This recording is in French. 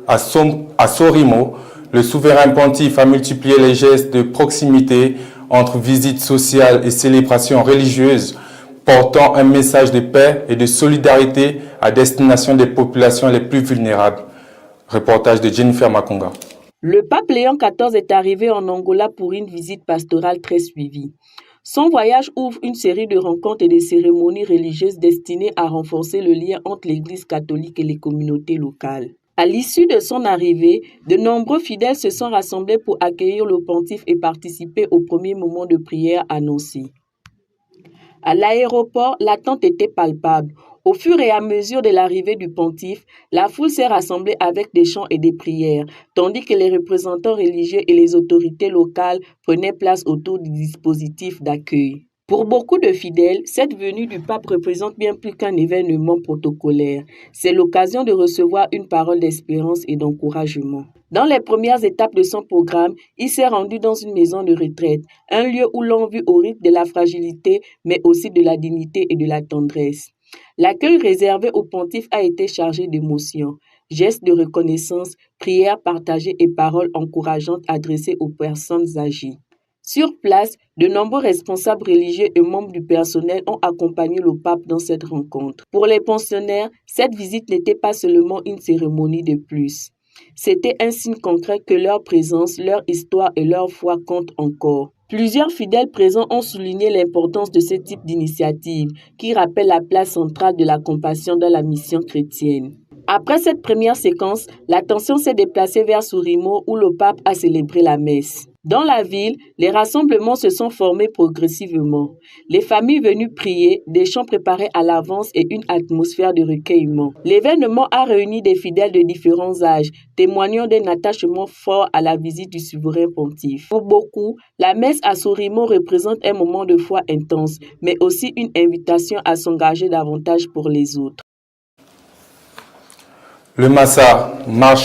À Sorimo, le souverain pontife a multiplié les gestes de proximité entre visites sociales et célébrations religieuses, portant un message de paix et de solidarité à destination des populations les plus vulnérables. Reportage de Jennifer Makonga. Le pape Léon XIV est arrivé en Angola pour une visite pastorale très suivie. Son voyage ouvre une série de rencontres et de cérémonies religieuses destinées à renforcer le lien entre l'Église catholique et les communautés locales. À l'issue de son arrivée, de nombreux fidèles se sont rassemblés pour accueillir le pontife et participer au premier moment de prière annoncé. À l'aéroport, l'attente était palpable. Au fur et à mesure de l'arrivée du pontife, la foule s'est rassemblée avec des chants et des prières, tandis que les représentants religieux et les autorités locales prenaient place autour du dispositif d'accueil. Pour beaucoup de fidèles, cette venue du pape représente bien plus qu'un événement protocolaire. C'est l'occasion de recevoir une parole d'espérance et d'encouragement. Dans les premières étapes de son programme, il s'est rendu dans une maison de retraite, un lieu où l'on vit au rythme de la fragilité, mais aussi de la dignité et de la tendresse. L'accueil réservé au pontife a été chargé d'émotions, gestes de reconnaissance, prières partagées et paroles encourageantes adressées aux personnes âgées. Sur place, de nombreux responsables religieux et membres du personnel ont accompagné le pape dans cette rencontre. Pour les pensionnaires, cette visite n'était pas seulement une cérémonie de plus. C'était un signe concret que leur présence, leur histoire et leur foi comptent encore. Plusieurs fidèles présents ont souligné l'importance de ce type d'initiative qui rappelle la place centrale de la compassion dans la mission chrétienne. Après cette première séquence, l'attention s'est déplacée vers Sorimo où le pape a célébré la messe. Dans la ville, les rassemblements se sont formés progressivement. Les familles venues prier, des chants préparés à l'avance et une atmosphère de recueillement. L'événement a réuni des fidèles de différents âges, témoignant d'un attachement fort à la visite du souverain pontife. Pour beaucoup, la messe à Sorimo représente un moment de foi intense, mais aussi une invitation à s'engager davantage pour les autres. Le Massa marche